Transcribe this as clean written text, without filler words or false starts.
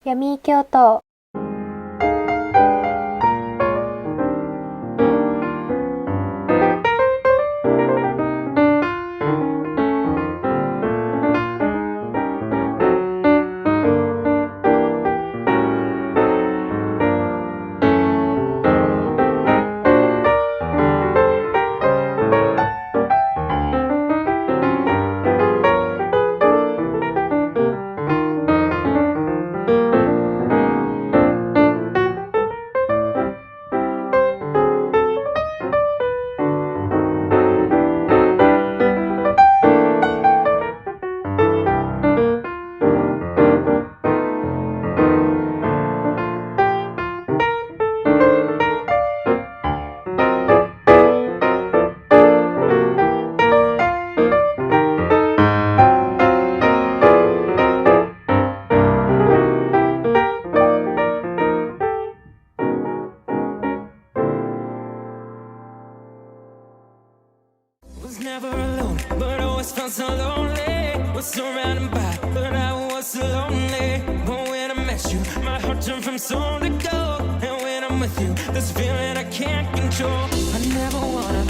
Yummy Kyoto。Was never alone, but always felt so lonely. Was surrounded by, but I was so lonely. But when I met you, my heart turned from stone to gold. And when I'm with you, this feeling I can't control. I never wanna